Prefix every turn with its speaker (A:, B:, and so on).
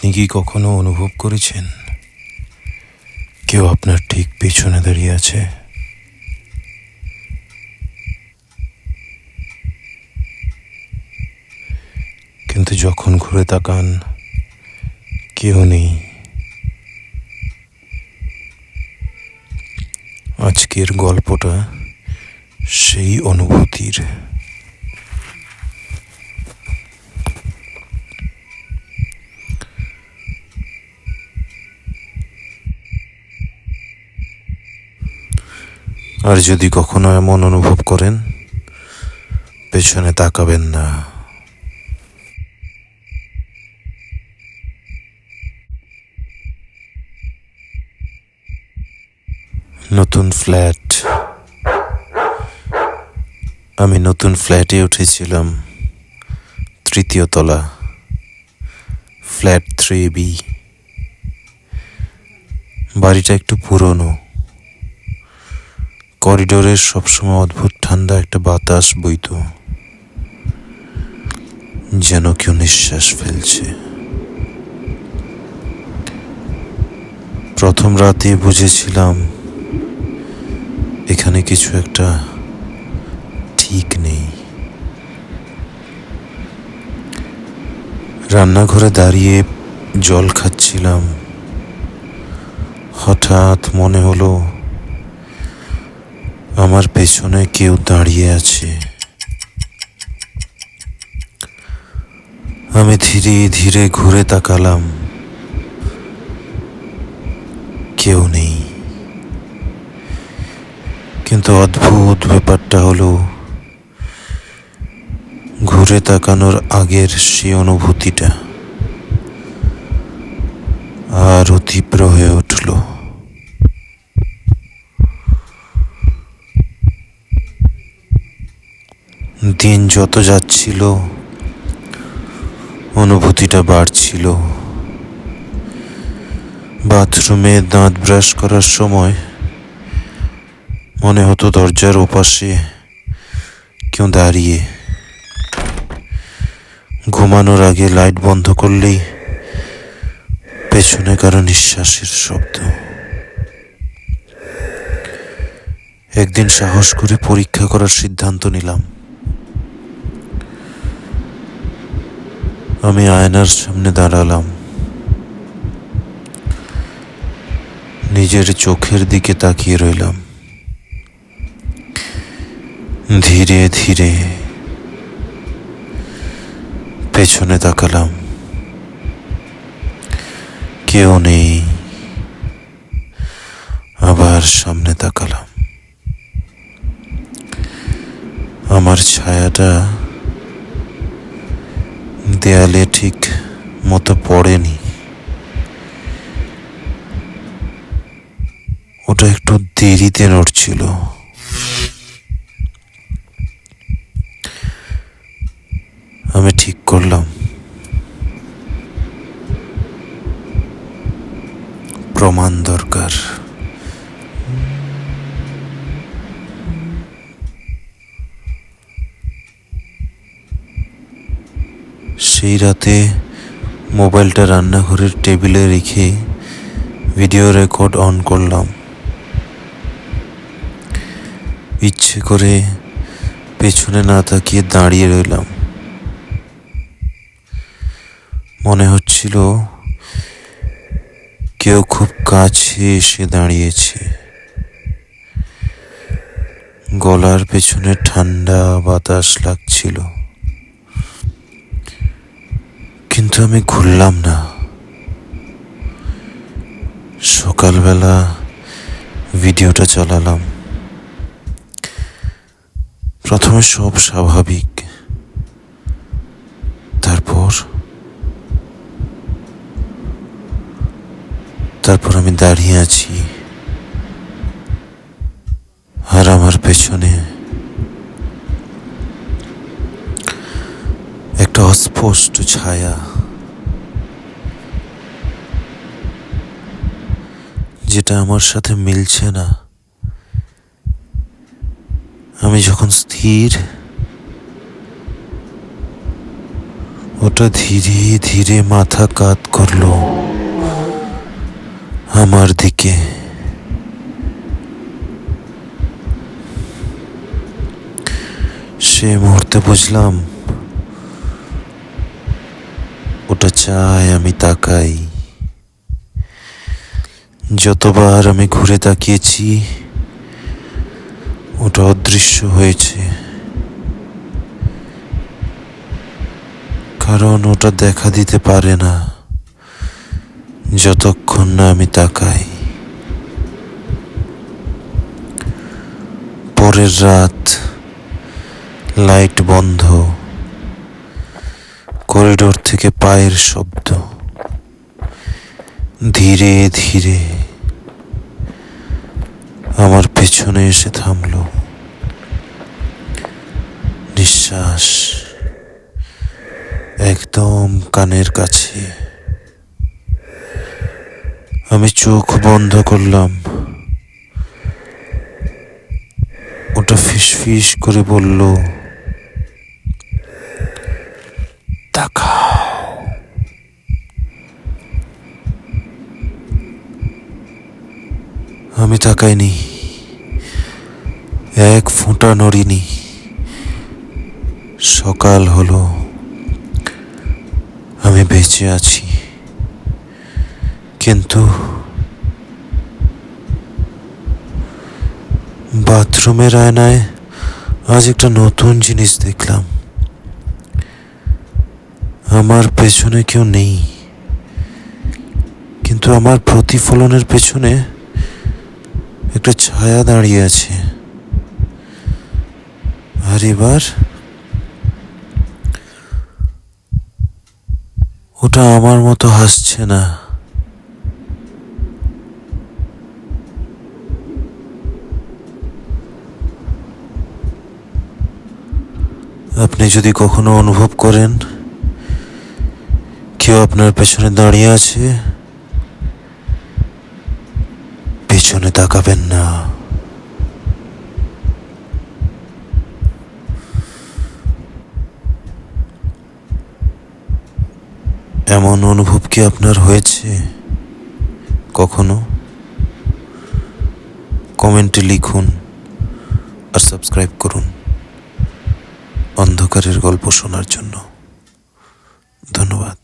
A: আপনি কি কখনো অনুভব করেছেন কেউ আপনার ঠিক পেছনে দাঁড়িয়ে আছে? কিন্তু যখন ঘুরে তাকান কেউ নেই। আজকের গল্পটা সেই অনুভূতির। আর যদি কখনো এমন অনুভব করেন, পেছনে তাকাবেন না। নতুন ফ্ল্যাট। আমি নতুন ফ্ল্যাটে উঠেছিলাম, 3য় তলা, ফ্ল্যাট 3B। বাড়িটা একটু পুরনো। করিডোরের সবসময় অদ্ভুত ঠান্ডা একটা বাতাস বইত, যেন কেউ নিঃশ্বাস ফেলছে। প্রথম রাতে বুঝেছিলাম এখানে কিছু একটা ঠিক নেই। রান্নাঘরে দাঁড়িয়ে জল খাচ্ছিলাম, হঠাৎ মনে হলো আমার পেছনে কেউ দাঁড়িয়ে আছে। আমি ধীরে ধীরে ঘুরে তাকালাম, কেউ নেই। কিন্তু অদ্ভুত ব্যাপারটা হলো, ঘুরে তাকানোর আগের সেই অনুভূতিটা আরো তীব্র হয়ে উঠল। দিন যত যাচ্ছিল অনুভূতিটা বাড়ছিল। বাথরুমে দাঁত ব্রাশ করার সময় মনে হতো দরজার ওপাশে কেউ দাঁড়িয়ে। ঘুমানোর আগে লাইট বন্ধ করলেই পেছনে কারো নিঃশ্বাসের শব্দ। একদিন সাহস করে পরীক্ষা করার সিদ্ধান্ত নিলাম। আমি আয়নার সামনে দাঁড়ালাম, নিজের চোখের দিকে তাকিয়ে রইলাম। ধীরে ধীরে পেছনে তাকালাম, কেউ নেই। আবার সামনে তাকালাম, আমার ছায়াটা দেয়ালে ঠিক মতো পড়েনি। ওটা একটু দেরিতে নড়ছিল। আমি ঠিক করলাম প্রমাণ দরকার। সেই রাতে মোবাইলটা রান্নাঘরের টেবিলে রেখে ভিডিও রেকর্ড অন করলাম। ইচ্ছে করে পেছনে না তাকিয়ে দাঁড়িয়ে রইলাম। মনে হচ্ছিল কেউ খুব কাছে এসে দাঁড়িয়েছে। গলার পেছনে ঠান্ডা বাতাস লাগছিল, কিন্তু আমি ঘুরলাম না। সকালবেলা ভিডিওটা চালালাম। প্রথমে সব স্বাভাবিক, তারপর আমি দাঁড়িয়ে আছি, আর আমার পেছনে একটা অস্পষ্ট ছায়া, যেটা আমার সাথে মিলছে না। আমি যখন স্থির ওটা ধীরে ধীরে মাথা কাত করলো আমার দিকে। সে মুহূর্তে বুঝলাম ওটা চায় আমি তাকাই। যতবার আমি ঘুরে তাকিয়েছি ওটা অদৃশ্য হয়েছে, কারণ ওটা দেখা দিতে পারে না যতক্ষণ না আমি তাকাই। পরের রাত, লাইট বন্ধ, করিডোর থেকে পায়ের শব্দ, ধীরে ধীরে আমার পেছনে এসে থামলো। নিঃশ্বাস একদম কানের কাছে। আমি চোখ বন্ধ করলাম। ওটা ফিসফিস করে বলল, তাকাও। আমি তাকাইনি, এক ফোঁটা নড়িনি। সকাল হলো, আমি বেঁচে আছি, কিন্তু বাথরুমের আয়নায় আজ একটা নতুন জিনিস দেখলাম। আমার পেছনে কেউ নেই, কিন্তু আমার প্রতিফলনের পেছনে একটা ছায়া দাঁড়িয়ে আছে। আর এবার ওটা আমার মতো হাসছে না। আপনি যদি কখনো অনুভব করেন কেউ আপনার পেছনে দাঁড়িয়ে আছে, পেছনে তাকাবেন না। এমন অনুভব কি আপনার হয়েছে কখনো? কমেন্টে লিখুন আর সাবস্ক্রাইব করুন অন্ধকারের গল্প শোনার জন্য। ধন্যবাদ।